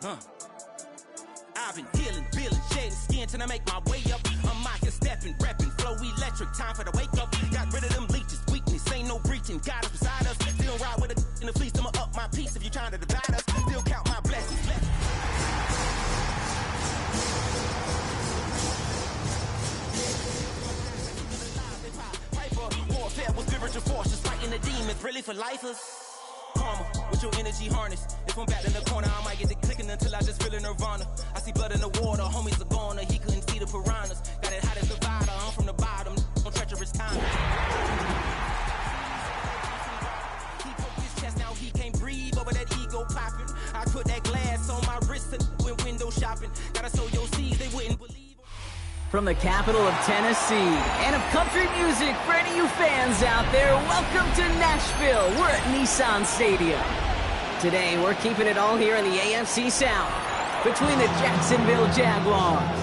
Yeah. I've been healing, feeling, shedding skin till I make my way up. I'm out here stepping, repping, flow electric, time for the wake up. Got rid of them leeches, weakness, ain't no breaching. God is beside us, still ride with a in the fleece. I'ma up my piece if you're trying to divide us. Still count my blessings. Warfare was spiritual forces fighting the demons, really for lifers. Karma, with your energy harness. If I'm back in the corner, I might get to clicking until I just feel a nirvana. I see blood in the water, homies are gone, he couldn't see the piranhas. Got it hot as divider, I'm from the bottom, on treacherous time. He broke his chest, now he can't breathe over that ego popping. I put that glass on my wrist and went window shopping. Gotta sow your seeds, they wouldn't believe. From the capital of Tennessee and of country music, for any of you fans out there, welcome to Nashville. We're at Nissan Stadium. Today, we're keeping it all here in the AFC South between the Jacksonville Jaguars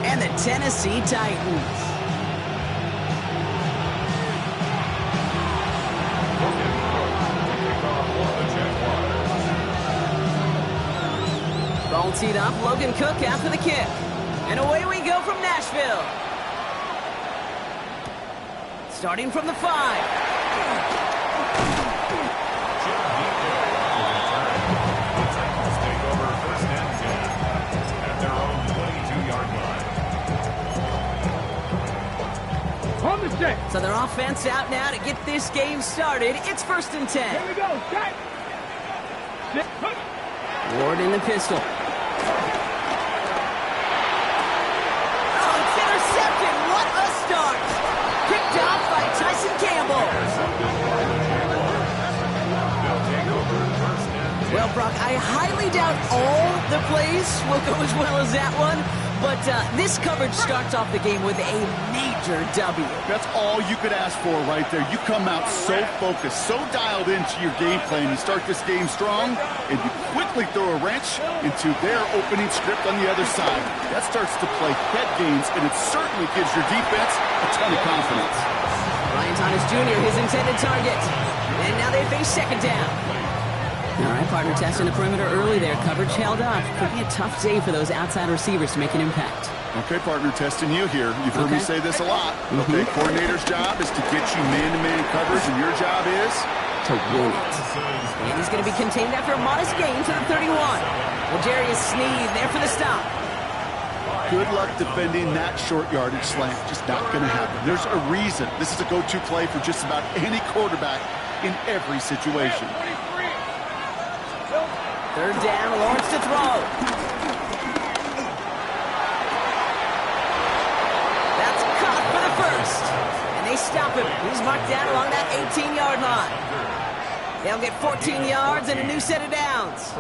and the Tennessee Titans. Ball teed up, Logan Cook after the kick. And away we go from Nashville. Starting from the 5. Take over first and 10 at their own 22-yard line. On the set. So their offense out now to get this game started. It's first and 10. Here we go. Set. Ward in the pistol. Picked off by Tyson Campbell. Well, Brock, I highly doubt all the plays will go as well as that one, but this coverage starts off the game with a major W. That's all you could ask for right there. You come out so focused, so dialed into your game plan. You start this game strong, and you quickly throw a wrench into their opening script on the other side. That starts to play head games, and it certainly gives your defense a ton of confidence. Ryan Thomas Jr., his intended target. And now they face second down. All right, partner testing the perimeter early there. Coverage held up. Could be a tough day for those outside receivers to make an impact. Okay, partner, testing you here. You've heard me say this a lot. Okay, coordinator's job is to get you man-to-man coverage, and your job is to win it. And he's going to be contained after a modest gain to the 31. Well, Jarius Sneed there for the stop. Good luck defending that short yardage slant. Just not going to happen. There's a reason. This is a go-to play for just about any quarterback in every situation. Third down, Lawrence to throw. That's caught for the first. And they stop him. He's marked down along that 18-yard line. They'll get 14 yards and a new set of downs.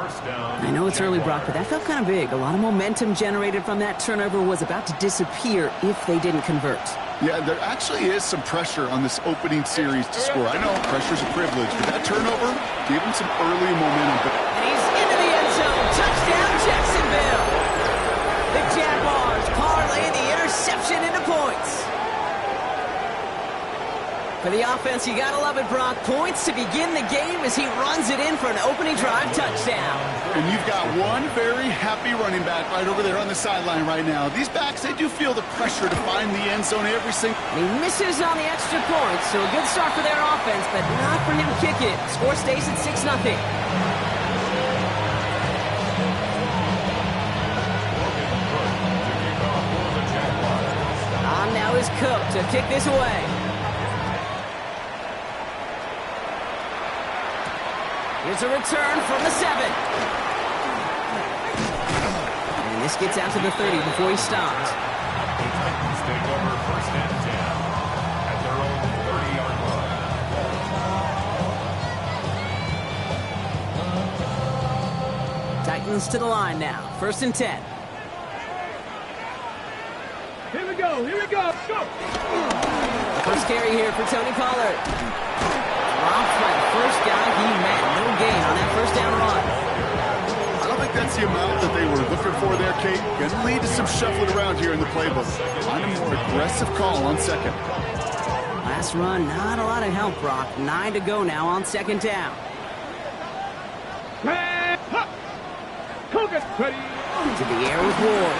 I know it's early, Brock, but that felt kind of big. A lot of momentum generated from that turnover was about to disappear if they didn't convert. Yeah, there actually is some pressure on this opening series to score. I know pressure's a privilege, but that turnover gave him some early momentum. And he's into the end zone. Touchdown, Jacksonville. The Jaguars parlaying the interception into points. For the offense, you gotta love it, Brock. Points to begin the game as he runs it in for an opening drive touchdown. And you've got one very happy running back right over there on the sideline right now. These backs, they do feel the pressure to find the end zone every single... He misses on the extra point, so a good start for their offense, but not for him to kick it. Score stays at 6-0. On now is Cook to kick this away. Here's a return from the 7. And this gets out to the 30 before he stopped. The Titans take over first and 10 at their own 30-yard line. Titans to the line now. First and 10. Here we go. Here we go. Go. First carry here for Tony Pollard. Dropped by the first guy he met. No gain on that first down run. I don't think that's the amount that they were looking for there, Kate. Going to lead to some shuffling around here in the playbook. Find a more aggressive call on second. Last run, not a lot of help, Brock. 9 to go now on second down. Focus. Ready. To the air with Ward.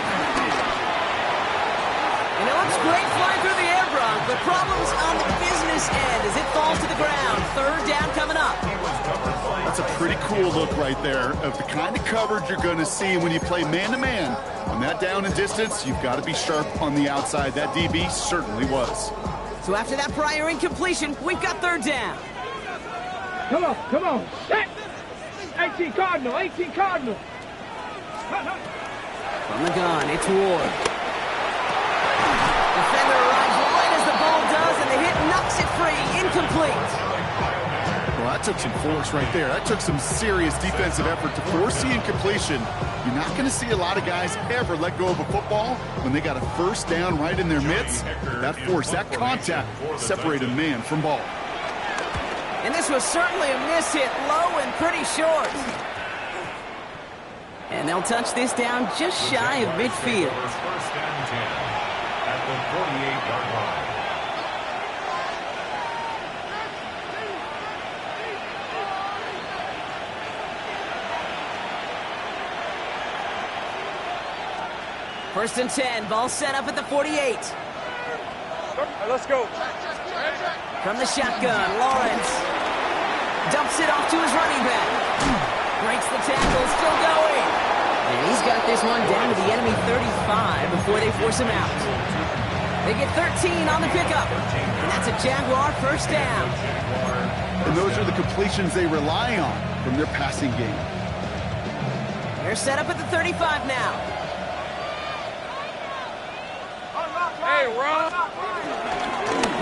And it looks great flying through the air, Bronk, but problems on the business end as it falls to the ground. Third down coming up. That's a pretty cool look right there of the kind of coverage you're going to see when you play man-to-man. On that down and distance, you've got to be sharp on the outside. That DB certainly was. So after that prior incompletion, we've got third down. Come on, come on. Set. 18 Cardinal, 18 Cardinal. From the gun, it's Ward. Defender arrives right as the ball does, and the hit knocks it free. Incomplete. Well, that took some force right there. That took some serious defensive effort to force the incompletion. You're not going to see a lot of guys ever let go of a football when they got a first down right in their midst. That force, that contact separated man from ball. And this was certainly a miss hit, low and pretty short. And they'll touch this down just shy of midfield. First and 10 at the 48-yard line. First and 10, ball set up at the 48. Let's go. From the shotgun, Lawrence dumps it off to his running back. Breaks the tackle, still going. And he's got this one down to the enemy 35 before they force him out. They get 13 on the pickup. And that's a Jaguar first down. And those are the completions they rely on from their passing game. They're set up at the 35 now. Hey, Ron.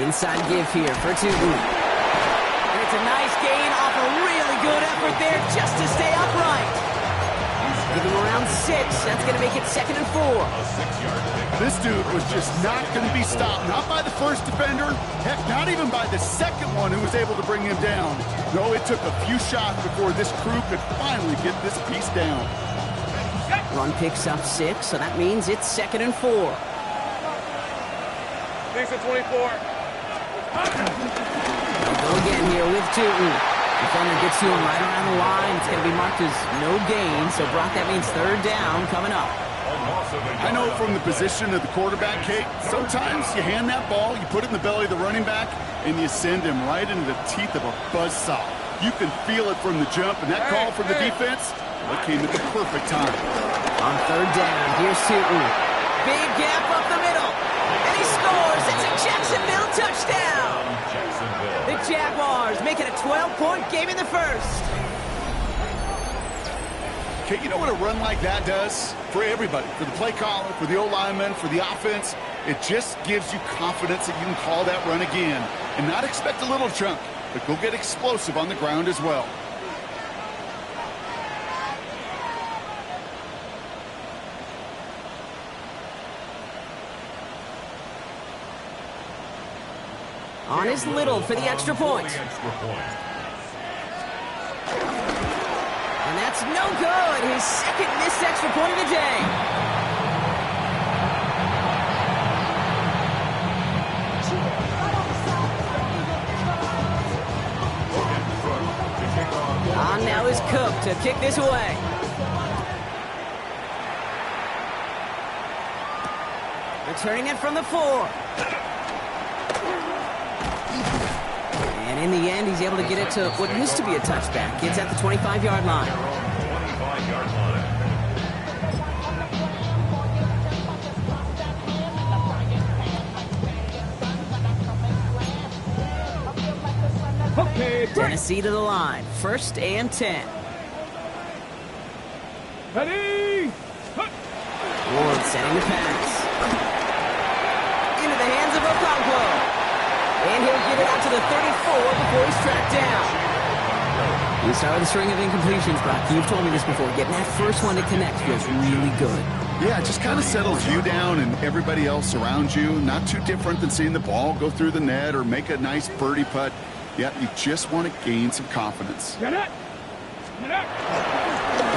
Inside give here for Tugu. And it's a nice gain off a really good effort there just to stay upright. Give him around 6. That's going to make it 2nd and 4. This dude was just not going to be stopped. Not by the first defender. Heck, not even by the second one who was able to bring him down. No, it took a few shots before this crew could finally get this piece down. Run picks up 6, so that means it's 2nd and 4. Thanks at 24. They'll go again here with Tootin. Defender gets to him right around the line. It's going to be marked as no gain, so Brock, that means third down coming up. I know from the position of the quarterback, Kate, sometimes you hand that ball, you put it in the belly of the running back, and you send him right into the teeth of a buzzsaw. You can feel it from the jump, and that call from the defense, well, it came at the perfect time. On third down, here's Tootin. Big gap up the middle. And he scores. It's a Jacksonville touchdown. The Jaguars make it a 12-point game in the first. Okay, you know what a run like that does? For everybody, for the play caller, for the O-lineman, for the offense, it just gives you confidence that you can call that run again and not expect a little chunk, but go get explosive on the ground as well. On is Little for the extra point. And that's no good. His second missed extra point of the day. On now is Cook to kick this away. Returning it from the 4. And in the end, he's able to get it to what used to be a touchback. It's at the 25-yard line. 25-yard line. Okay, Tennessee to the line. 1st and 10. ready. Ward setting the pass. Into the hands of Okonkwo. And he'll get it out to the 34 before he's tracked down. You start with a string of incompletions, Brock. You've told me this before. Getting that first one to connect feels really good. Yeah, it just kind of settles you down and everybody else around you. Not too different than seeing the ball go through the net or make a nice birdie putt. Yeah, you just want to gain some confidence. Get it. Get it.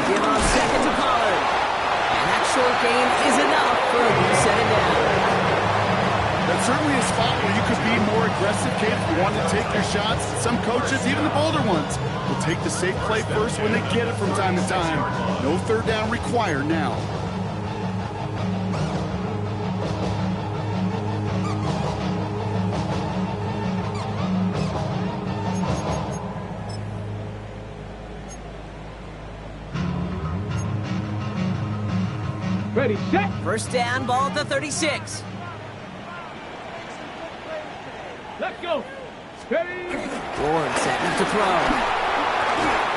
Give on second to Pollard. And that short gain is enough for him to set it down. That's certainly a spot where you could be more aggressive, Kate, if you want to take your shots. Some coaches, even the bolder ones, will take the safe play first when they get it from time to time. No third down required now. Ready, set. First down, ball at the 36. Let's go. Ready. Ward setting up to throw.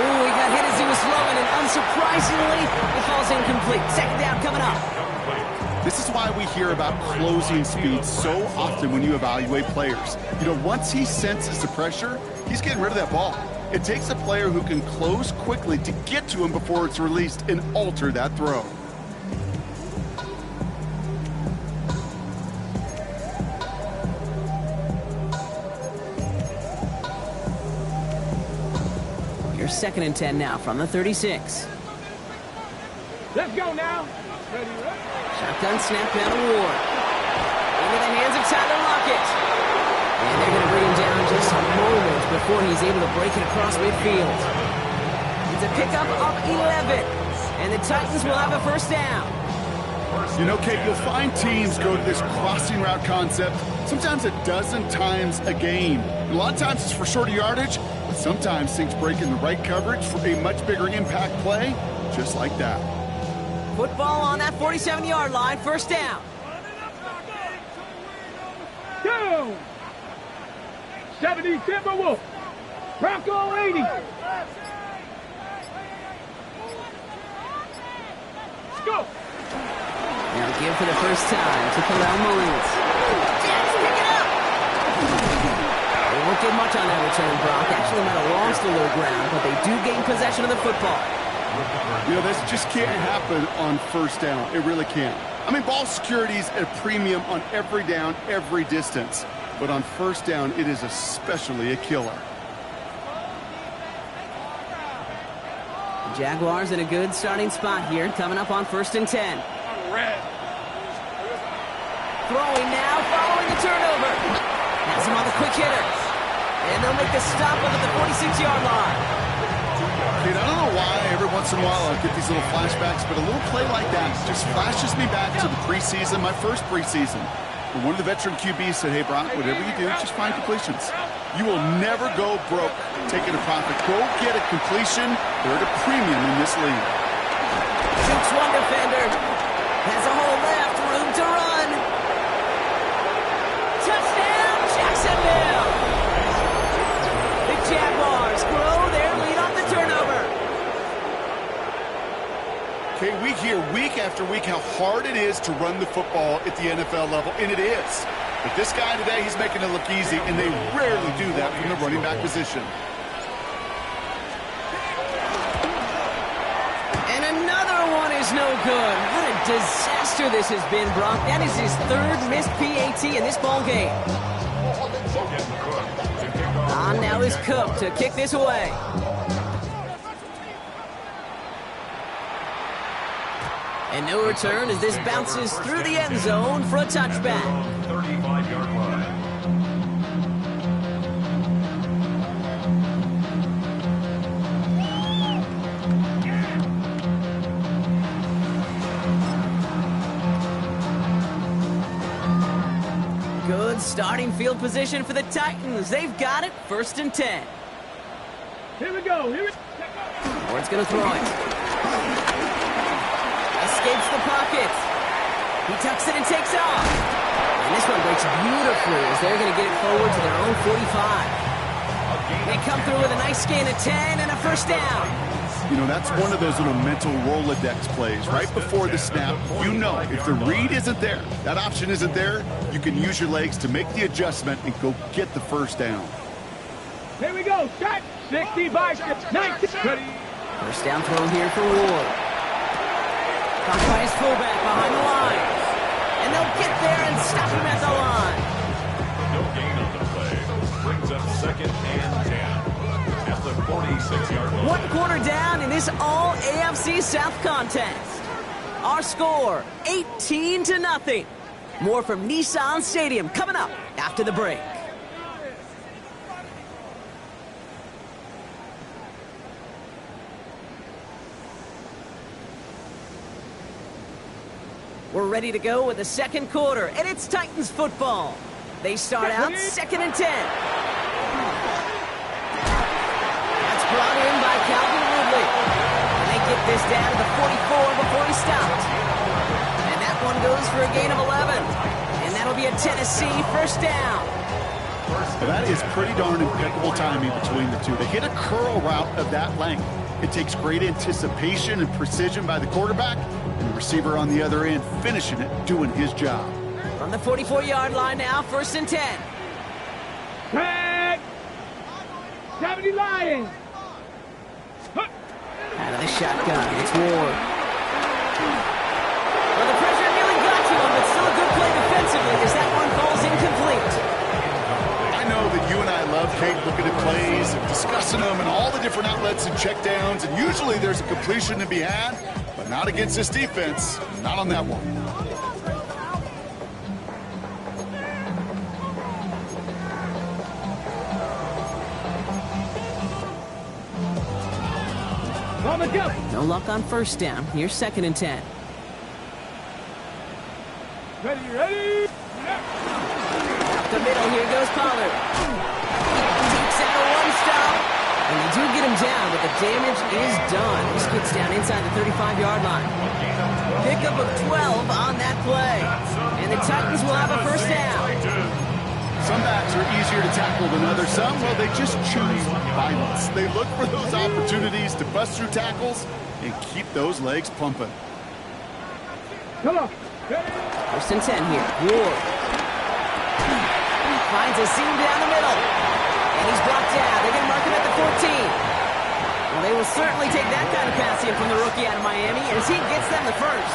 Ooh, he got hit as he was throwing, and unsurprisingly, it falls incomplete. Second down coming up. This is why we hear about closing speed so often when you evaluate players. You know, once he senses the pressure, he's getting rid of that ball. It takes a player who can close quickly to get to him before it's released and alter that throw. Second and 10 now from the 36. Let's go now. Ready, ready. Shotgun snap down to Ward. Into the hands of Tyler Lockett. And they're going to bring him down just a moment before he's able to break it across midfield. It's a pickup of 11. And the Titans will have a first down. You know, Kate, you'll find teams go to this crossing route concept sometimes a dozen times a game. A lot of times it's for shorter yardage, but sometimes things break in the right coverage for a much bigger impact play, just like that. Football on that 47-yard line, first down. Go! 70 Timberwolf. Bronco 80. Let's go. Now give for the first time to Khalil Mullins. Jets pick it up! They won't get much on that return, Brock. Actually might have lost a little ground, but they do gain possession of the football. You know, this just can't happen on first down. It really can't. I mean, ball security's at a premium on every down, every distance. But on first down, it is especially a killer. The Jaguars in a good starting spot here, coming up on first and 10. Throwing now, following the turnover. Has him on the quick hitter. And they'll make the stop up at the 46-yard line. Dude, I don't know why every once in a while I get these little flashbacks, but a little play like that just flashes me back to the preseason, my first preseason. When one of the veteran QBs said, hey, Brock, whatever you do, just find completions. You will never go broke taking a profit. Go get a completion. They're at a premium in this league. Shoots one defender. Has a hole left, room to run. Touchdown, Jacksonville! The Jaguars grow their lead on the turnover. Okay, we hear week after week how hard it is to run the football at the NFL level, and it is. But this guy today, he's making it look easy, and they rarely do that from the running back position. And another one is no good. What a disaster this has been, Brock. That is his third missed PAT in this ball game. On now is Cook to kick this away. And no return as this bounces through the end zone for a touchback. 35-yard line. Good starting field position for the Titans. They've got it, first and 10. Here we go. Here we go. Ward's going to throw it. Escapes the pocket. He tucks it and takes off. And this one breaks beautifully as they're going to get it forward to their own 45. They come through with a nice gain of 10 and a first down. You know, that's one of those little mental Rolodex plays. Right before the snap, you know if the read isn't there, that option isn't there, you can use your legs to make the adjustment and go get the first down. Here we go. Shot. 60 by 19. First down throw here for Ward. Caught by his fullback behind the line. And they'll get there and stop him at the line. No gain on the play. Brings up second and 10 at the 46-yard line. One quarter down in this all AFC South contest. Our score, 18-0. More from Nissan Stadium coming up after the break. We're ready to go with the second quarter, and it's Titans football. They start out 2nd and 10. That's brought in by Calvin Ridley. And they get this down to the 44 before he stopped. And that one goes for a gain of 11. And that'll be a Tennessee first down. That is pretty darn impeccable timing between the two. They hit a curl route of that length. It takes great anticipation and precision by the quarterback, and the receiver on the other end finishing it, doing his job. From the 44-yard line now, 1st and 10. Tag! 70 Lions! Out of the shotgun, it's Ward. Well, the pressure nearly got to him, but still a good play defensively as that one falls incomplete. I know that you and I love, Kate, looking at plays and discussing them and all the different outlets and checkdowns, and usually there's a completion to be had, but not against this defense, not on that one. No luck on first down. Here's 2nd and 10. Ready? Up the middle, here goes Pollard. Takes out a one stop. And they do get him down, but the damage is done. This gets down inside the 35-yard line. Pickup of 12 on that play. And the Titans will have a first down. Some backs are easier to tackle than others. Some, well, they just choose violence. They look for those opportunities to bust through tackles and keep those legs pumping. Come on. 1st and 10 here. Ward finds a seam down the middle. And he's brought down. They're going to mark him at the 14. Well, they will certainly take that kind of passing from the rookie out of Miami as he gets them the first.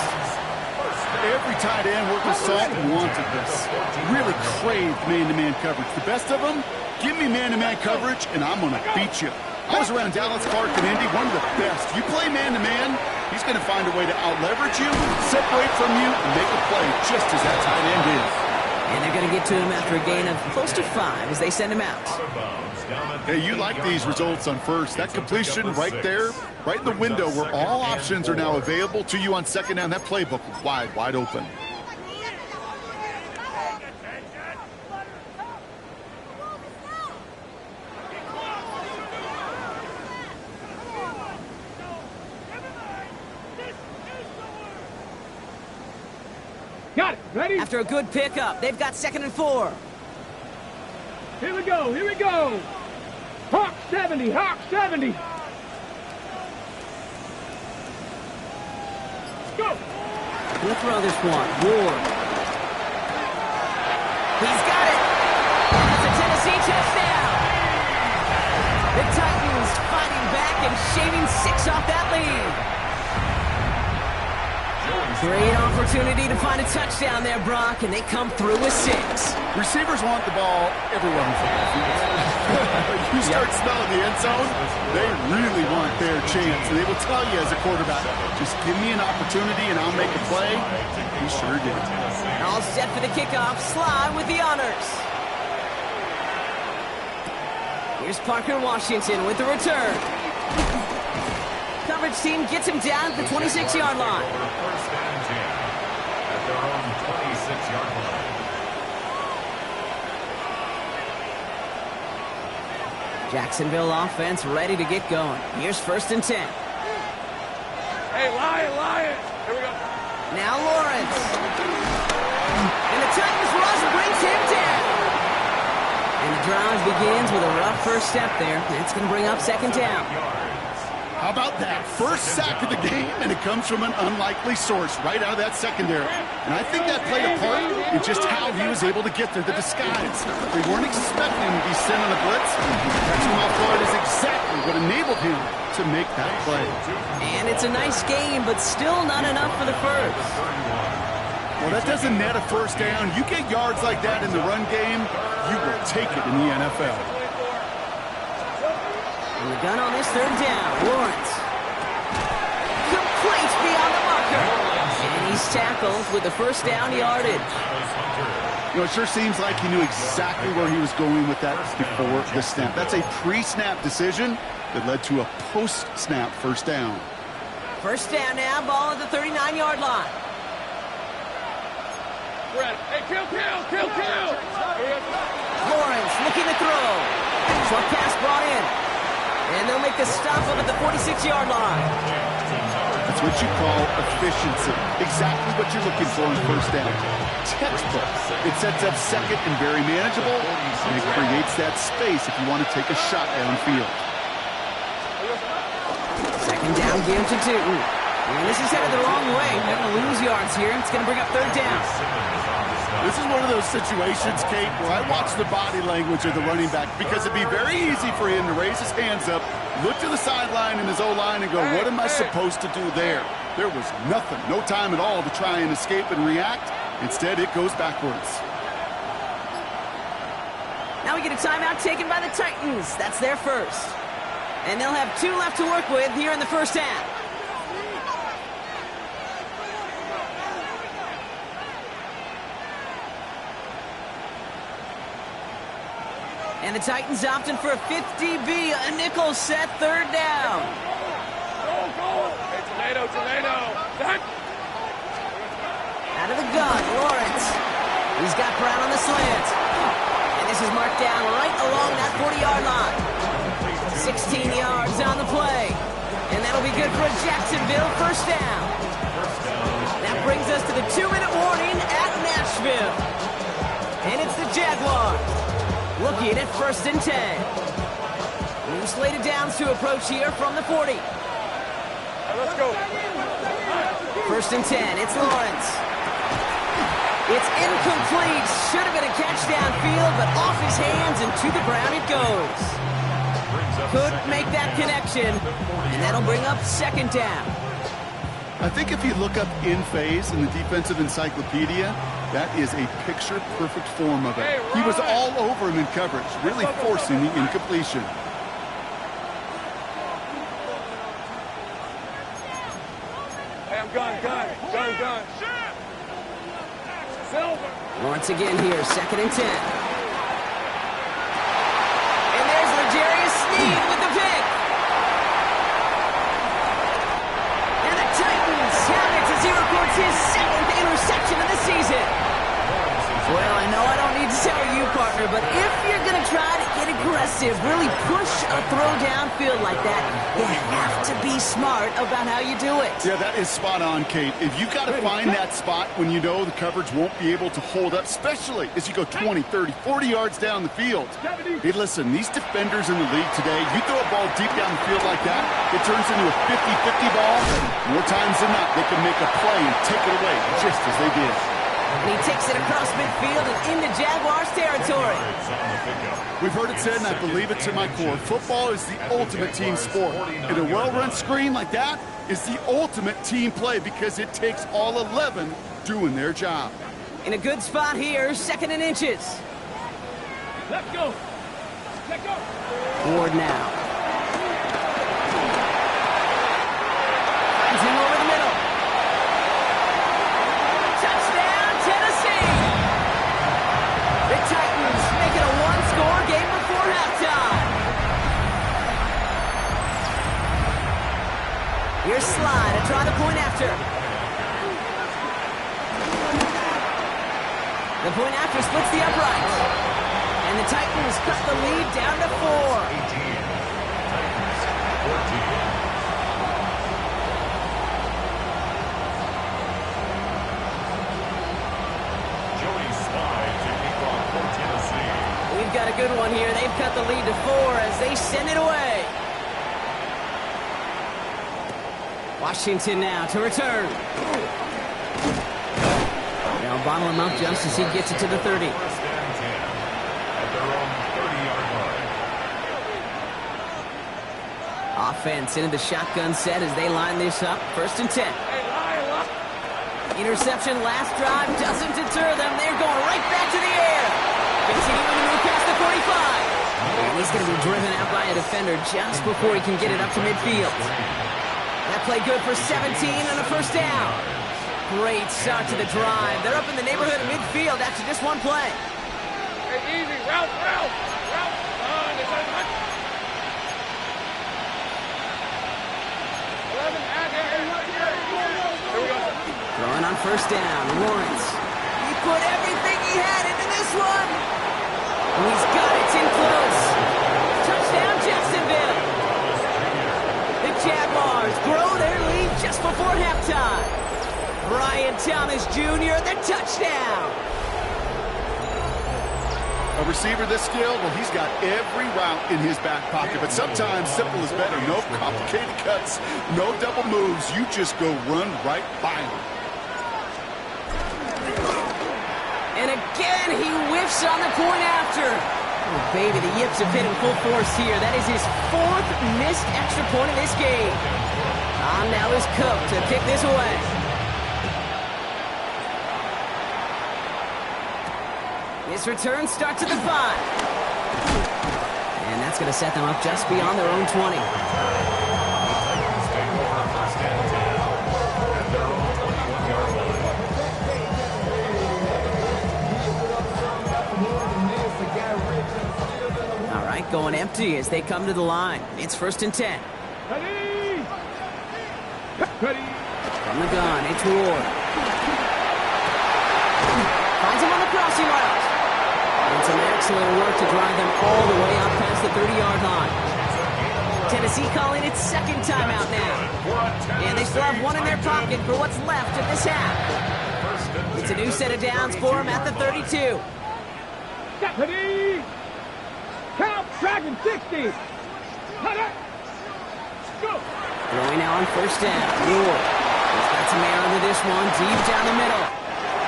Every tight end worth his salt wanted this. Really craved man-to-man coverage. The best of them, give me man-to-man coverage, and I'm going to beat you. I was around Dallas, Clark, and Indy, one of the best. You play man-to-man, he's going to find a way to out-leverage you, separate from you, and make a play just as that tight end is. And they're going to get to him after a gain of close to 5 as they send him out. Hey, you like these results on first. That completion right there, right in the window where all options are now available to you on 2nd down. That playbook wide open. Got it. Ready? After a good pickup, they've got 2nd and 4. Here we go. Hawk 70. Go. He'll throw this one. Ward. He's got it. That's a Tennessee touchdown. The Titans fighting back and shaving 6 off that lead. Great opportunity to find a touchdown there, Brock, and they come through with 6. Receivers want the ball everywhere on football field. You start smelling the end zone, they really want their chance. And they will tell you as a quarterback, just give me an opportunity and I'll make a play. He sure did. All set for the kickoff. Sly with the honors. Here's Parker Washington with the return. Coverage team gets him down at the 26-yard line. First and 10 at their own 26-yard line. Jacksonville offense ready to get going. Here's 1st and 10. Hey, Lion. Here we go. Now Lawrence. And the Titans rush brings him down. And the drive begins with a rough first step there. That's going to bring up 2nd down. How about that? First sack of the game, and it comes from an unlikely source right out of that secondary. And I think that played a part in just how he was able to get there, the disguise. They weren't expecting him to be sent on a blitz. Catching him off guard is exactly what enabled him to make that play. And it's a nice game, but still not enough for the first. Well, that doesn't net a first down. You get yards like that in the run game, you will take it in the NFL. And the gun on this 3rd down. Lawrence. Complete beyond the marker. And he's these tackles with the first down yardage. You know, it sure seems like he knew exactly where he was going with that before the snap. That's a pre-snap decision that led to a post-snap first down. First down now, ball at the 39-yard line. Hey, kill! Lawrence looking to throw. Short pass brought in. And they'll make the stop up at the 46-yard line. That's what you call efficiency. Exactly what you're looking for in first down. Textbook. It sets up second and very manageable, and it creates that space if you want to take a shot downfield. Second down, give to Tootin. And this is headed the wrong way. They're going to lose yards here. It's going to bring up third down. This is one of those situations, Kate, where I watch the body language of the running back because it'd be very easy for him to raise his hands up, look to the sideline in his O-line and go, what am I supposed to do there? There was nothing, no time at all to try and escape and react. Instead, it goes backwards. Now we get a timeout taken by the Titans. That's their first. And they'll have 2 left to work with here in the first half. And the Titans opting for a 50B, a nickel set, third down. Go! Hey, Toledo! Out of the gun, Lawrence. He's got Brown on the slant. And this is marked down right along that 40-yard line. 16 yards on the play. And that'll be good for a Jacksonville first down. That brings us to the 2-minute warning at Nashville. And it's the Jaguars. Looking at first and 10. New slated downs to approach here from the 40. Let's go. First and 10, it's Lawrence. It's incomplete. Should have been a catch downfield, but off his hands and to the ground it goes. Couldn't make that connection, and that'll bring up second down. I think if you look up in phase in the defensive encyclopedia, that is a picture-perfect form of it. He was all over him in coverage, really forcing the incompletion. Hey, I'm gun. Silver. Lawrence again here, second and 10. And there's L'Jarius Sneed with the pick. And the Titans have it as he records his 7th interception of the season. Well, I know I don't need to tell you, partner, but if you're going to try to get aggressive, really push a throw downfield like that, you have to be smart about how you do it. Yeah, that is spot on, Kate. If you've got to find that spot when you know the coverage won't be able to hold up, especially as you go 20, 30, 40 yards down the field. Hey, listen, these defenders in the league today, you throw a ball deep down the field like that, it turns into a 50-50 ball. More times than not, they can make a play and take it away, just as they did. And he takes it across midfield and into Jaguars territory. We've heard it said, and I believe it to my core, football is the ultimate team sport. And a well-run screen like that is the ultimate team play because it takes all 11 doing their job. In a good spot here, second and inches. Let's go. Ward now. Finds him over the middle. Touchdown, Tennessee! The Titans make it a one-score game before halftime. Here's Slide to try the point after. The point after splits the uprights. And the Titans cut the lead down to 4. 18. Titans 14. We've got a good one here. They've cut the lead to 4 as they send it away. Washington now to return. They'll bottle him up just as he gets it to the 30. Offense into the shotgun set as they line this up. First and 10. Interception last drive doesn't deter them. They're going right back to the air. Continuing to move past the 45. And he's going to be driven out by a defender just before he can get it up to midfield. That play good for 17 on a first down. Great start to the drive. They're up in the neighborhood of midfield after just one play. Hey, easy. Route. It's a touch. 11, here we go. Throwing on first down, Lawrence. He put everything he had into this one. And he's got it in close. Touchdown, Jacksonville. The Jaguars grow their lead just before halftime. Brian Thomas Jr., the touchdown. A receiver this skilled, well, he's got every route in his back pocket, but sometimes simple is better. No complicated cuts, no double moves. You just go run right by him. And again, he whiffs on the point after. Oh, baby, the Yips have been in full force here. That is his 4th missed extra point of this game. Now is Cook to kick this away. This return starts at the 5. And that's going to set them up just beyond their own 20. All right, going empty as they come to the line. It's 1st and 10. Ready. From the gun, it's Ward. Finds him on the crossing route. And some excellent work to drive them all the way out past the 30-yard line. Tennessee calling its 2nd timeout now. And they still have one in their pocket for what's left of this half. It's a new set of downs for them at the 32. Ready. Count, dragon, 60. Go. Throwing now on first down. Ward. He's got some air under this one, deep down the middle.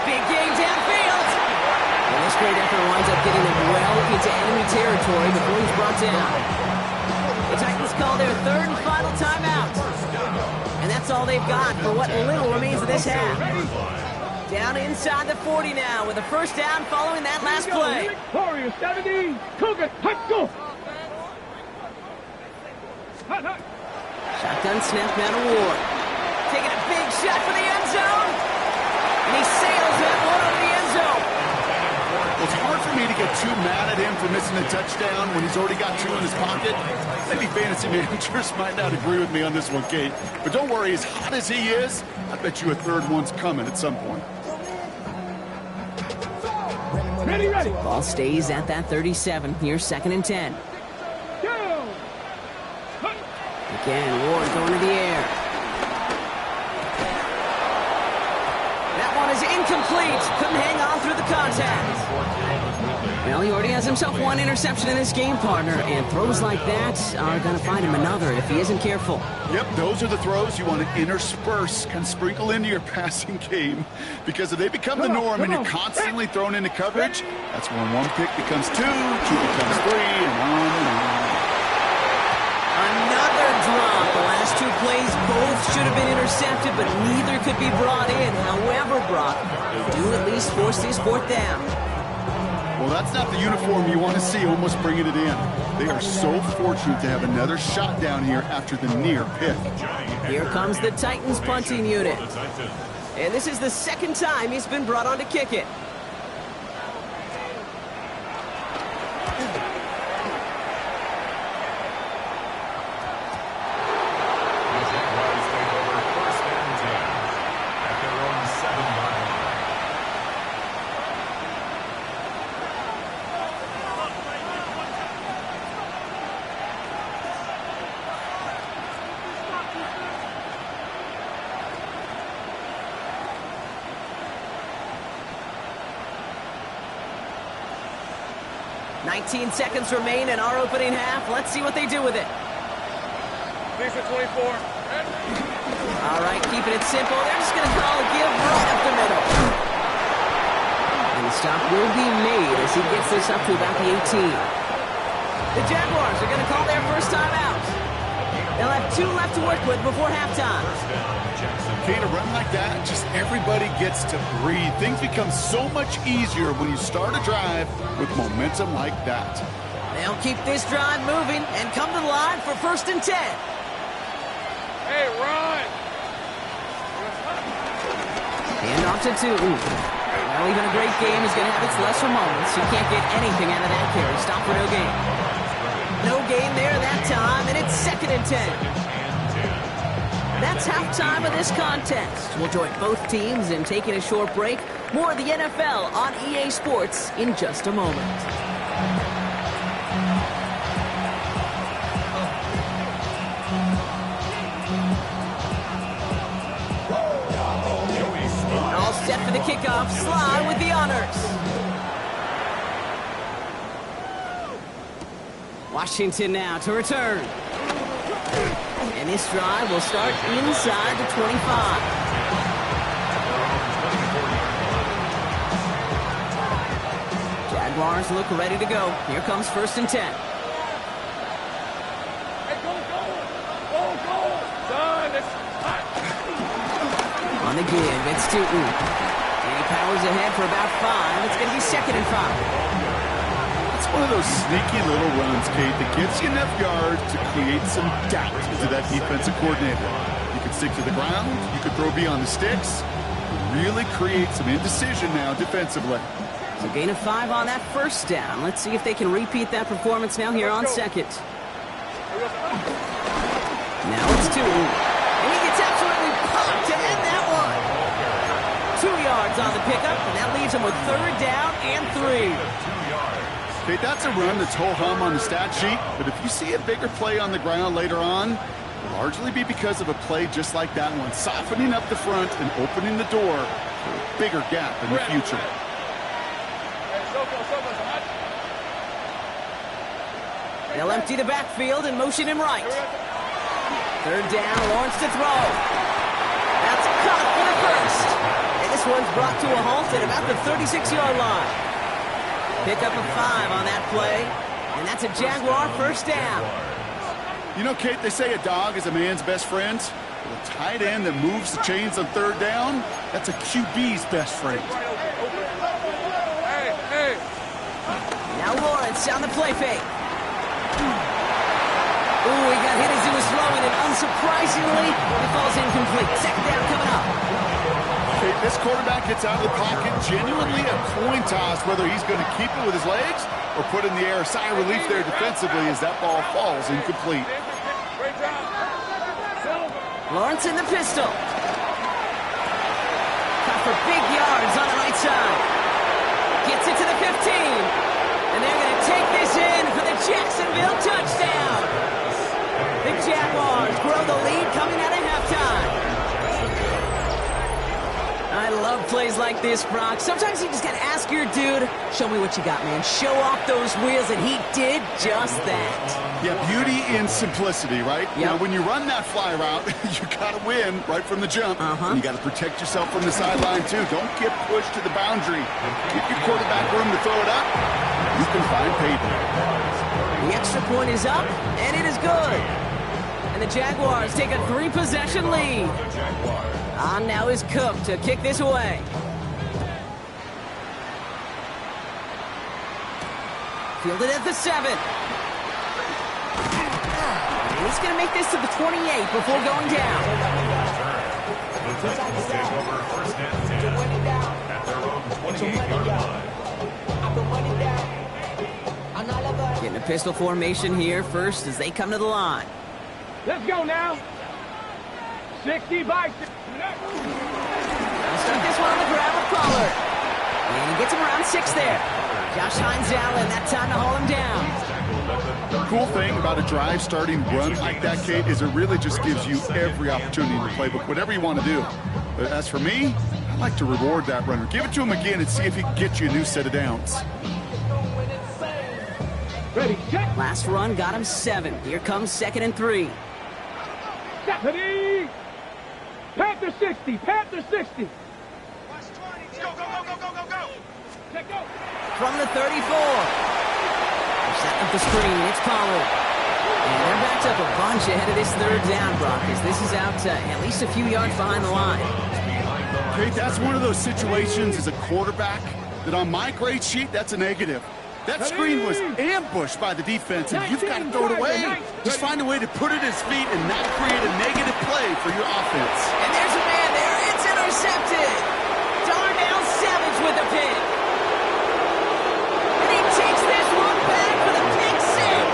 Big game downfield. And this great effort winds up getting them well into enemy territory before he's brought down. The Titans call their 3rd and final timeout. And that's all they've got for what little remains of this half. Down inside the 40 now with a first down following that last play. Warrior 70. Cougar, go. Shotgun snap now to Ward. Taking a big shot for the end zone. And he sails that one over the end zone. Well, it's hard for me to get too mad at him for missing a touchdown when he's already got 2 in his pocket. Maybe fantasy managers might not agree with me on this one, Kate. But don't worry, as hot as he is, I bet you a 3rd one's coming at some point. Ready. Ball stays at that 37. Here's 2nd and 10. Go. Again, Ward going to the air. That one is incomplete. Couldn't hang on through the contact. Well, he already has himself 1 interception in this game, partner, and throws like that are going to find him another if he isn't careful. Yep, those are the throws you want to intersperse, kind of sprinkle into your passing game, because if they become the norm and you're constantly thrown into coverage, that's when 1 pick becomes 2, 2 becomes 3, and on. Another drop. The last 2 plays both should have been intercepted, but neither could be brought in. However, Brock, they do at least force this 4th down. Well, that's not the uniform you want to see almost bringing it in. They are so fortunate to have another shot down here after the near pick. Here comes the Titans punting unit. And this is the 2nd time he's been brought on to kick it. $19 seconds remain in our opening half. Let's see what they do with it. Please for 24. All right, keeping it simple. They're just going to call a give right up the middle. And the stop will be made as he gets this up to about the 18. The Jaguars are going to call their first time out. They'll have 2 left to work with before halftime. Kate, a run like that, just everybody gets to breathe. Things become so much easier when you start a drive with momentum like that. They'll keep this drive moving and come to the line for 1st and 10. Hey, run! Hand off to Tootin. Well, even a great game is going to have its lesser moments. You can't get anything out of that carry. Stop for no gain. No gain there that time, and it's 2nd and 10. That's halftime of this contest. We'll join both teams in taking a short break. More of the NFL on EA Sports in just a moment. All set for the kickoff. Sly with the honors. Washington now to return. And this drive will start inside the 25. Jaguars look ready to go. Here comes 1st and 10. On the give, it's Tootin. And he powers ahead for about 5. It's going to be 2nd and 5. It's one of those sneaky little runs, Kate, that gets you enough yards to create some doubt into that defensive coordinator. You could stick to the ground. You could throw beyond the sticks. Really create some indecision now defensively. So gain of 5 on that 1st down. Let's see if they can repeat that performance now here on 2nd. Now it's Tootin. And he gets absolutely popped to end that one. 2 yards on the pickup, and that leaves him with 3rd down and 3. Okay, that's a run that's ho-hum on the stat sheet, but if you see a bigger play on the ground later on, it'll largely be because of a play just like that one, softening up the front and opening the door for a bigger gap in the future. They'll empty the backfield and motion him right. 3rd down, Lawrence to throw. That's caught for the 1st. And this one's brought to a halt at about the 36-yard line. Pick up a 5 on that play, and that's a Jaguar 1st down. You know, Kate, they say a dog is a man's best friend. Well, a tight end that moves the chains on 3rd down, that's a QB's best friend. Now Lawrence on the play fake. Ooh, he got hit as he was throwing, and unsurprisingly, it falls incomplete. 2nd down coming up. This quarterback gets out of the pocket, genuinely a coin toss whether he's going to keep it with his legs or put in the air. Sigh of relief there defensively as that ball falls incomplete. Lawrence in the pistol. Cut for big yards on the right side. Gets it to the 15. And they're going to take this in for the Jacksonville touchdown. The Jaguars grow the lead coming out of halftime. I love plays like this, Brock. Sometimes you just got to ask your dude, show me what you got, man. Show off those wheels, and he did just that. Yeah, beauty in simplicity, right? Yep. Now, when you run that fly route, you got to win right from the jump. And you got to protect yourself from the sideline, too. Don't get pushed to the boundary. Give your quarterback room to throw it up. You can find payback. The extra point is up, and it is good. And the Jaguars take a 3-possession lead. On now is Cook to kick this away. Fielded at the 7. And he's going to make this to the 28 before going down. Getting a pistol formation here first as they come to the line. Let's go now. 60 by 60. Stuck this one on the grab of Pollard. And he gets him around 6 there. Josh Hines Allen, that time to haul him down. The cool thing about a drive starting run like that, Kate, is it really just gives you every opportunity in the playbook, whatever you want to do. But as for me, I like to reward that runner. Give it to him again and see if he can get you a new set of downs. Ready, check. Last run got him 7. Here comes 2nd and 3. Ready. Panther 60, Panther 60. Go, go, go, go, go, go, go. Check go. From the 34. Setting up the screen, it's Pollard. And they're backed up a bunch ahead of this 3rd down, Brock, as this is out at least a few yards behind the line. Kate, that's one of those situations as a quarterback that on my grade sheet, that's a negative. That screen was ambushed by the defense, and you've got to throw it away. Just find a way to put it at his feet and not create a negative play for your offense. And there's a man there. It's intercepted. with the pick. And he takes this one back for the pick six.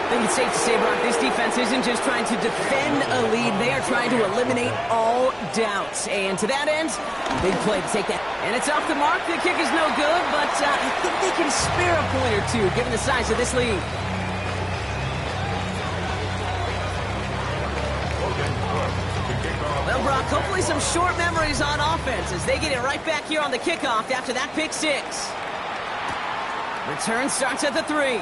I think it's safe to say, Brock, this defense isn't just trying to defend a lead. They are trying to eliminate all doubts. And to that end, big play to take that. And it's off the mark. The kick is no good, but I think they can spare a point or two, given the size of this lead. Well, Brock, hopefully some short memories on offense as they get it right back here on the kickoff after that pick six. Return starts at the 3.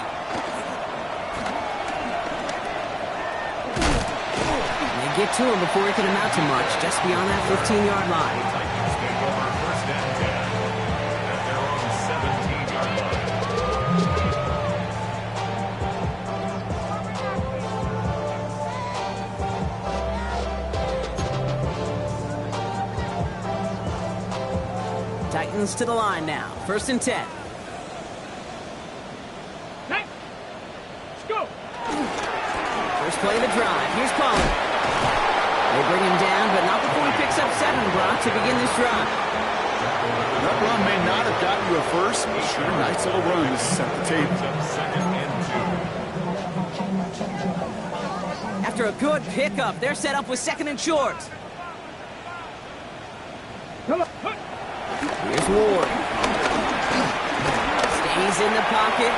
Get to him before he can amount to much, just beyond that 15-yard line. Titans take over first and 10 at their own 17-yard line. Titans to the line now, first and 10. Hey, let's go. First play of the drive. Here's Pollard. They bring him down, but not before he picks up 7, Brock, to begin this drive. That run may not have gotten you a first, but sure, nice little run to set the table. second and 2. After a good pickup, they're set up with second and short. Here's Ward. Stays in the pocket.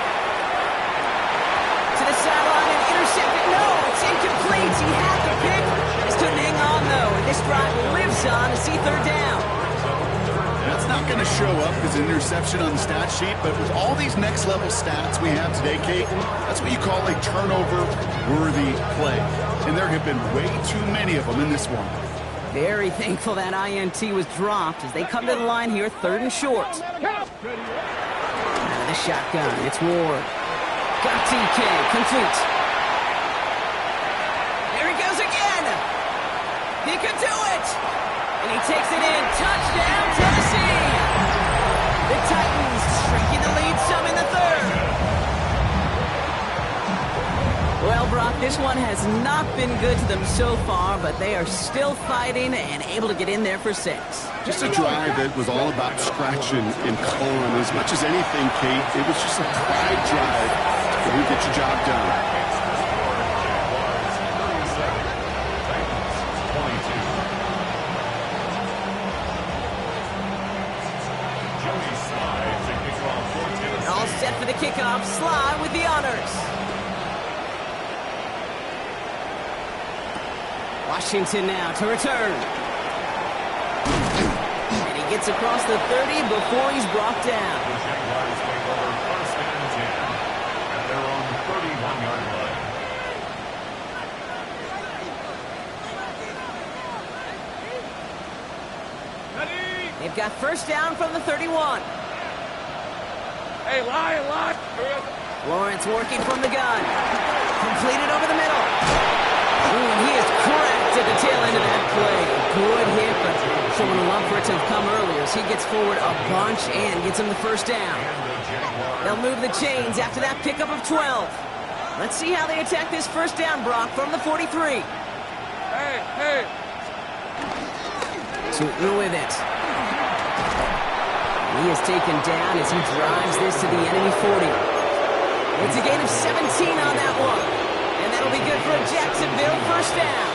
To the sideline and intercepted. No, it's incomplete. He had the pick. Just couldn't hang on, though. And this drive lives on to see third down. That's not going to show up as an interception on the stat sheet, but with all these next-level stats we have today, Kate, that's what you call a turnover-worthy play. And there have been way too many of them in this one. Very thankful that INT was dropped as they come to the line here, third and short. Out of the shotgun, it's Ward. Got TK, complete. There he goes again. He could do it. And he takes it in. Touchdown, Tennessee. The Titans shrinking the lead some in the third. Well, Brock, this one has not been good to them so far, but they are still fighting and able to get in there for 6. Just a drive that was all about scratching and clawing. As much as anything, Kate, it was just a pride drive where you get your job done. All set for the kickoff. Sly with the honors. Washington now to return. And he gets across the 30 before he's brought down. The Jaguars take over first and 10 at their own 31-yard line. They've got first down from the 31. Hey, lie. Lawrence working from the gun. Completed over the middle. Ooh, and he is cracked at the tail end of that play. Good hit, but someone would love for it to have come earlier as he gets forward a bunch and gets him the first down. They'll move the chains after that pickup of 12. Let's see how they attack this first down, Brock, from the 43. Hey. Tootin with it. He is taken down as he drives this to the enemy 40. It's a gain of 17 on that one. And that'll be good for a Jacksonville first down.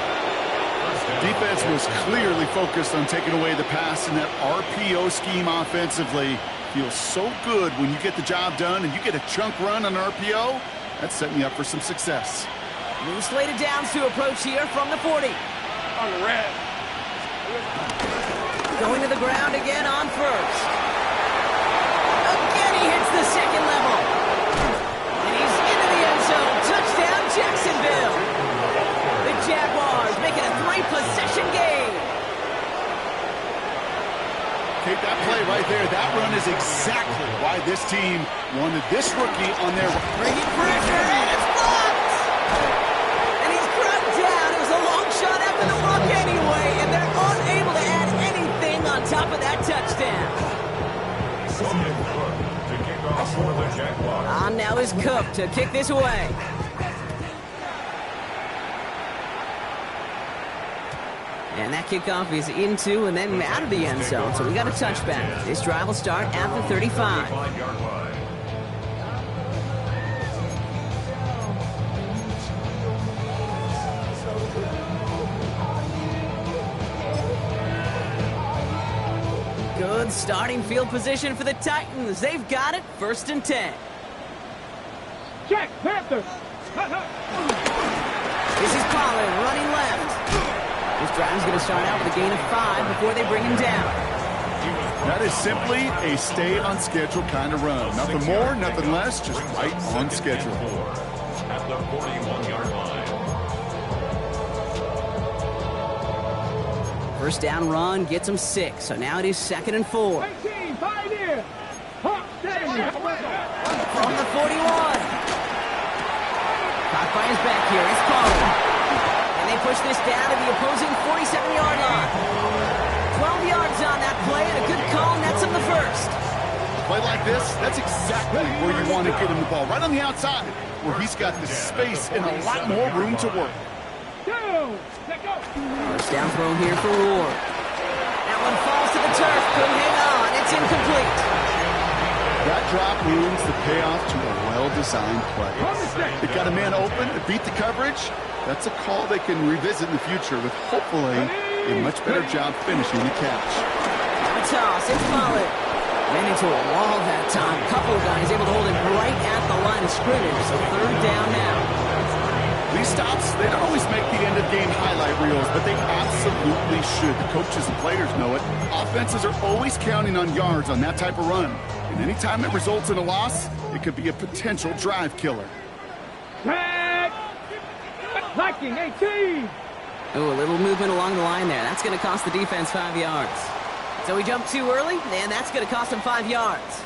Defense was clearly focused on taking away the pass in that RPO scheme offensively. Feels so good when you get the job done and you get a chunk run on RPO. That's setting you up for some success. New slated downs to approach here from the 40. On the red. Going to the ground again on first. Again, he hits the second level. And he's into the end zone. Touchdown, Jacksonville. The Jaguars making a 3-possession game. Take that play right there. That run is exactly why this team wanted this rookie on their... Bringing pressure, and it's blocked. And he's cracked down. It was a long shot after the block anyway, and they're unable to add anything on top of that touchdown. To kick off for the Jaguars. On now is Cook to kick this away. And that kickoff is into and then out of the end zone. So we got a touchback. This drive will start at the 35. 35-yard line. Good starting field position for the Titans. They've got it. 1st and 10. Check, Panthers. This is Pollard running left. This drive is going to start out with a gain of 5 before they bring him down. That is simply a stay on schedule kind of run. Nothing more, nothing less, just right on schedule. At the 41-yard line. 1st down run gets him 6. So now it is 2nd and 4. 18, Pioneer. Hawk Stadium. From the 41. Caught by his back here. It's Pollard. And they push this down to the opposing 47-yard line. 12 yards on that play, and a good call nets him the 1st. Play like this, that's exactly where you want to get him the ball. Right on the outside, where he's got the space and a lot more room to work. Let go. 1st down throw here for Roar. That one falls to the turf. Couldn't hang on. It's incomplete. That drop ruins the payoff to a well-designed play. It got a man open, it beat the coverage. That's a call they can revisit in the future with hopefully a much better job finishing the catch. And a toss. It's Pollard. Ran into a wall that time. Couple of guys able to hold him right at the line of scrimmage. So 3rd down now. These stops, they don't always make the end-of-game highlight reels, but they absolutely should. The coaches and players know it. Offenses are always counting on yards on that type of run. And anytime it results in a loss, it could be a potential drive killer. Tag. Liking 18. Ooh, a little movement along the line there. That's going to cost the defense 5 yards. So he jumped too early, and that's going to cost him 5 yards.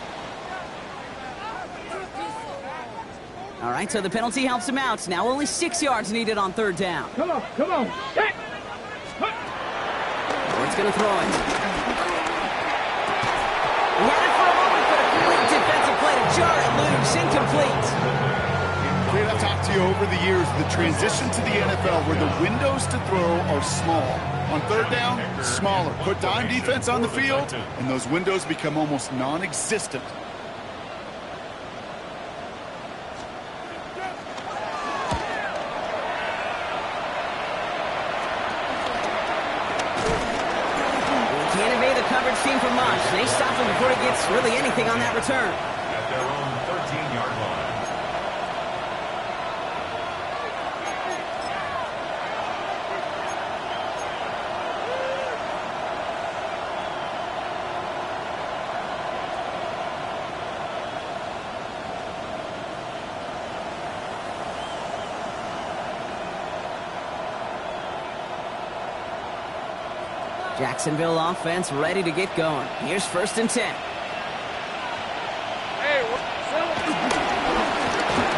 All right, so the penalty helps him out. Now only 6 yards needed on 3rd down. Come on. Check. Ward's going to throw it. He had it for a moment, but a great defensive play to jar it loose. Incomplete. Kid, I've talked to you over the years, the transition to the NFL where the windows to throw are small. On 3rd down, smaller. Put dime defense on the field, and those windows become almost non-existent. Team for much. They stop him before he gets really anything on that return. At their own 13-yard line. Jacksonville offense ready to get going. Here's 1st and 10.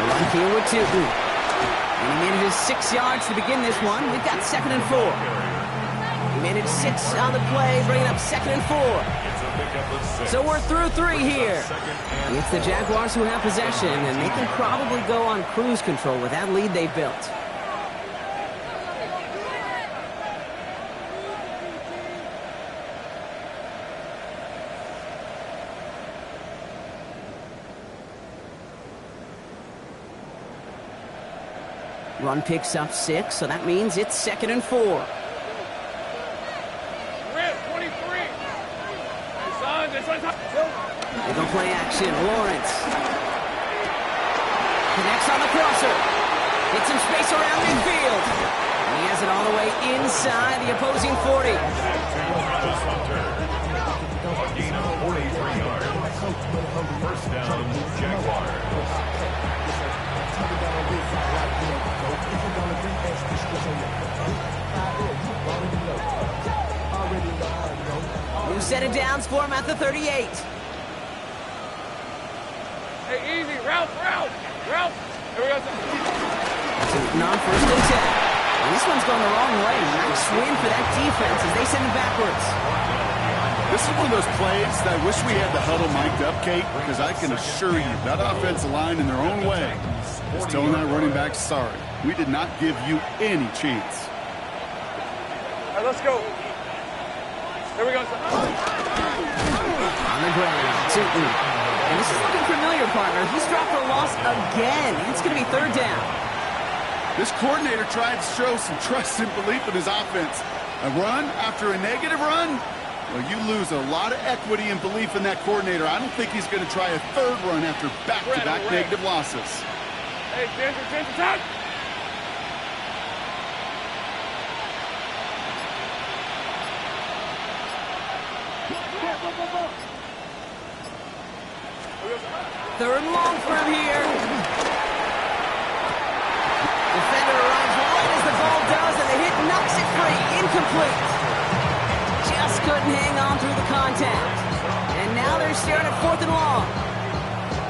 Right here with 2. And he manages 6 yards to begin this one. We've got 2nd and 4. He managed 6 on the play, bringing up 2nd and 4. So we're through 3 here. It's the Jaguars who have possession, and they can probably go on cruise control with that lead they built. Run picks up 6, so that means it's 2nd and 4. Red 23. They go play action. Lawrence connects on the crosser. Gets some space around midfield. And he has it all the way inside the opposing 40. A gain of 43 yards. 1st down, Jaguars. New set of downs for him at the 38. Hey, easy. Ralph. Here we go. Non 1st and 10. And this one's going the wrong way. Nice win for that defense as they send it backwards. This is one of those plays that I wish we had the huddle mic'd up, Kate, because I can assure you that offensive line in their own way is telling that running back, sorry, we did not give you any chance. right, let's go. Here we go. On the ground, Tootin. And this is looking familiar, partner. He's dropped for a loss again. It's going to be third down. This coordinator tried to show some trust and belief in his offense. A run after a negative run? Well, you lose a lot of equity and belief in that coordinator. I don't think he's going to try a third run after back-to-back negative losses. Hey, Ginger, time! Third and long for him here. Defender arrives right as the ball does, and the hit knocks it free. Incomplete. Just couldn't hang on through the contact. And now they're staring at fourth and long.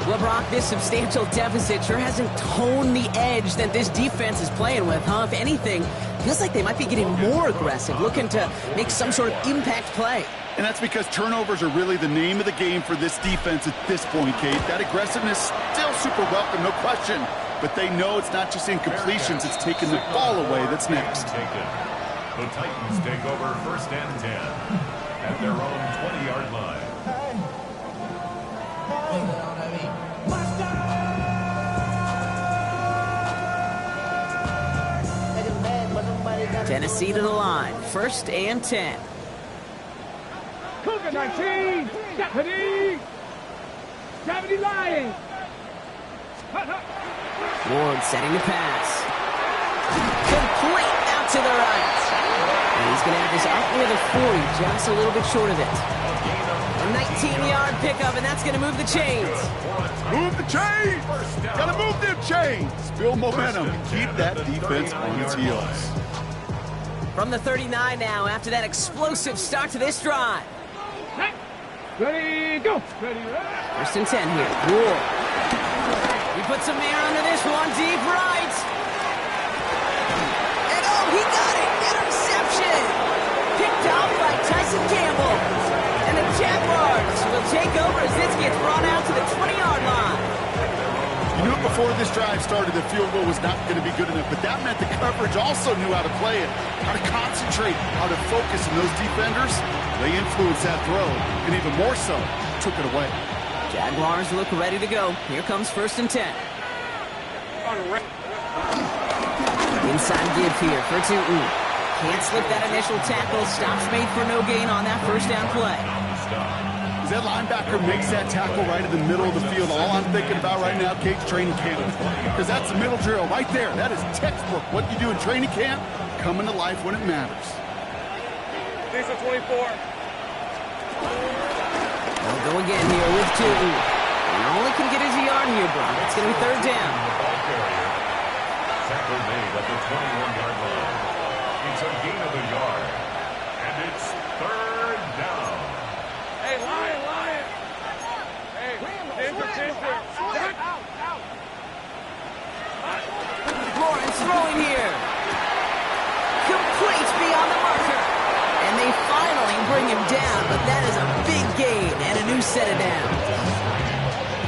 Well, Brock, this substantial deficit sure hasn't toned the edge that this defense is playing with, huh? If anything, feels like they might be getting more aggressive, looking to make some sort of impact play. And that's because turnovers are really the name of the game for this defense at this point, Kate. That aggressiveness still super welcome, no question. But they know it's not just incompletions, it's taking the ball away that's next. The Titans take over first and 10 at their own 20-yard line. Tennessee to the line, first and 10. Cougar 19, Deputy Lion. Ward setting the pass. Complete out to the right. And he's going to have this up near the 40, just a little bit short of it. A 19-yard pickup, and that's going to move the chains. Move the chains! Gotta move them chains! Build momentum. Keep that defense on its heels. From the 39 now, after that explosive start to this drive. Ready, go! Ready, First and 10 here. Ward. He puts some air under this one, deep right. And oh, he got it! Interception! Picked off by Tyson Campbell. And the Jaguars will take over as this gets brought out to the 20-yard line. You knew before this drive started the field goal was not going to be good enough, but that meant the coverage also knew how to play it, how to concentrate, how to focus, and those defenders, they influenced that throw, and even more so, took it away. Jaguars look ready to go. Here comes first and 10. Inside give here for Tootin. Can't slip that initial tackle. Stops made for no gain on that first down play. As that linebacker makes that tackle right in the middle of the field, all I'm thinking about right now, Kate's training camp. Because that's the middle drill right there. That is textbook. What you do in training camp, coming to life when it matters. These are 24. They'll go again here with Tootin. And only can get his yard here, Brock. It's going to be third down. Tackle made at the 21-yard line. It's a gain of a yard. And it's third down. Hey, Lion! Hey, Ginger. Lawrence throwing here. Complete beyond the marker. And they finally bring him down, but that is a big gain and a new set of downs.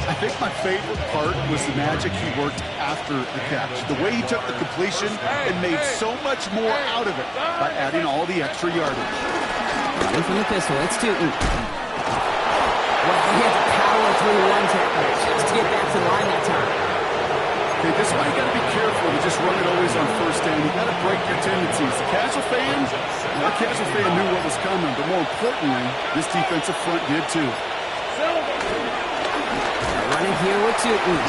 I think my favorite part was the magic he worked after the catch. The way he took the completion and made so much more out of it by adding all the extra yardage. Running from the pistol, it's Tootin. Well, he had to power through one tackle just to get back to the line that time. Okay, this is why you got to be careful to just run it always on first down. You got to break your tendencies. The casual fan knew what was coming, but more importantly, this defensive front did too. Running here with Tootin.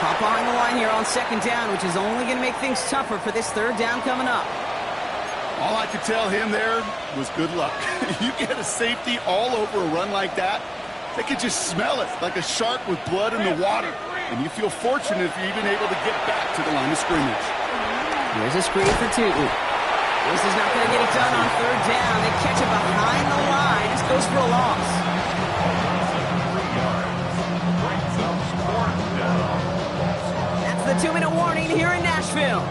Hop behind the line here on second down, which is only going to make things tougher for this third down coming up. All I could tell him there was good luck. You get a safety all over a run like that, they could just smell it like a shark with blood in the water. And you feel fortunate if you're even able to get back to the line of scrimmage. Here's a screen for Tootin. This is not going to get it done on third down. They catch it behind the line. This goes for a loss. That's the 2-minute warning here in Nashville.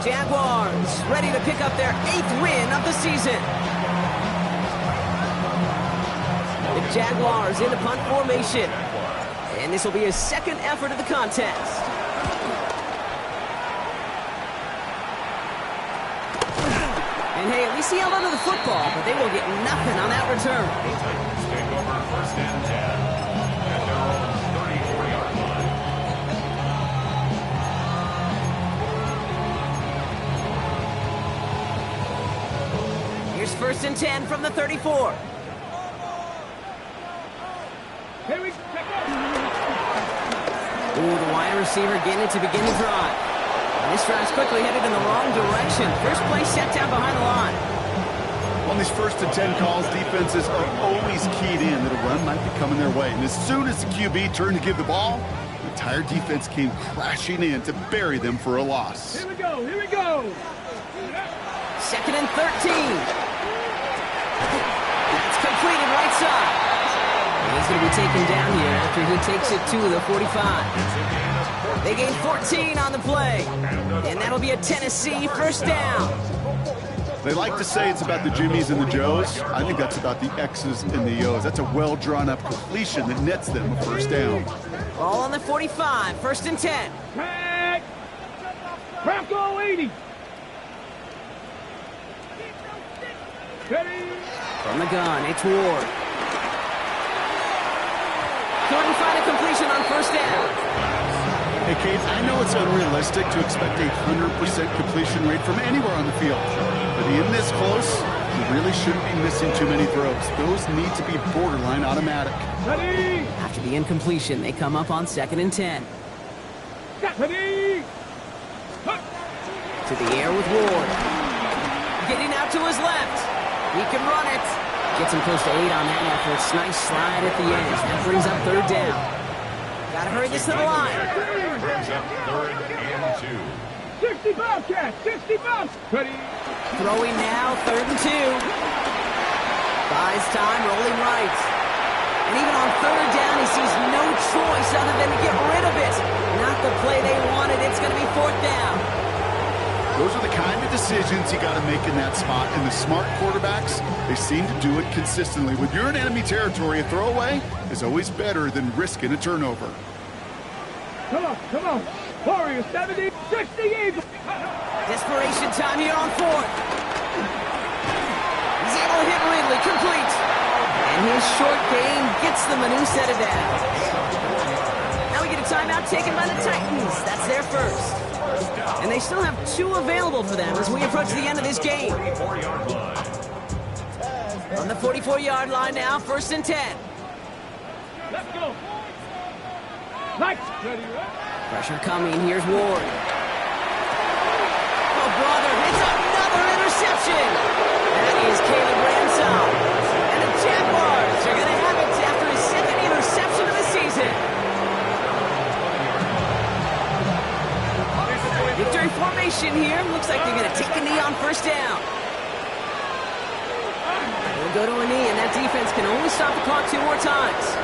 Jaguars ready to pick up their 8th win of the season. The Jaguars in the punt formation. And this will be his second effort of the contest. And hey, at least he held onto the football, but they will get nothing on that return. Titans take over 1st and 10 at their own 34-yard line. Here's 1st and 10 from the 34. Here we go. Ooh, the wide receiver getting it to begin the drive. And this drive's quickly headed in the wrong direction. First play set down behind the line. On these 1st and 10 calls, defenses are always keyed in that a run might be coming their way. And as soon as the QB turned to give the ball, the entire defense came crashing in to bury them for a loss. Here we go. Here we go. 2nd and 13. That's completed right side. And he's going to be taken down here after he takes it to the 45. They gain 14 on the play. And that'll be a Tennessee 1st down. They like to say it's about the Jimmies and the Joes. I think that's about the X's and the O's. That's a well-drawn-up completion that nets them a 1st down. Ball on the 45, 1st and 10. Tag. Bronco 80. Ready. From the gun, it's Ward. Couldn't find a completion on 1st down. Hey, Kate, I know it's unrealistic to expect a 100% completion rate from anywhere on the field. But in this close, you really shouldn't be missing too many throws. Those need to be borderline automatic. Ready. After the incompletion, they come up on 2nd and 10. Ready. To the air with Ward. Getting out to his left. He can run it. Gets him close to 8 on that effort. Nice slide at the edge. That brings up 3rd down. Gotta hurry this to the line. Brings up 3rd and 2. 60 Bobcats. 60 Bobs. Ready. Throwing now, 3rd and 2. Buys time, rolling right. And even on 3rd down, he sees no choice other than to get rid of it. Not the play they wanted. It's going to be 4th down. Those are the kind of decisions you got to make in that spot. And the smart quarterbacks, they seem to do it consistently. When you're in enemy territory, a throwaway is always better than risking a turnover. Come on. Come on. Warriors 70. 60 Eagles. Desperation time here on 4th. He's able to hit Ridley, complete. And his short game gets them a new set of downs. Now we get a timeout taken by the Titans. That's their 1st. And they still have 2 available for them as we approach the end of this game. 44-yard line. On the 44-yard line now, 1st and 10. Let's go. Lights. Ready. Pressure coming. Here's Ward. Oh, brother, it's another interception. That is Caleb Ransall. And the Jaguars are going to have it after his 2nd interception of the season. Victory formation here. Looks like they're going to take a knee on 1st down. They'll go to a knee, and that defense can only stop the clock 2 more times.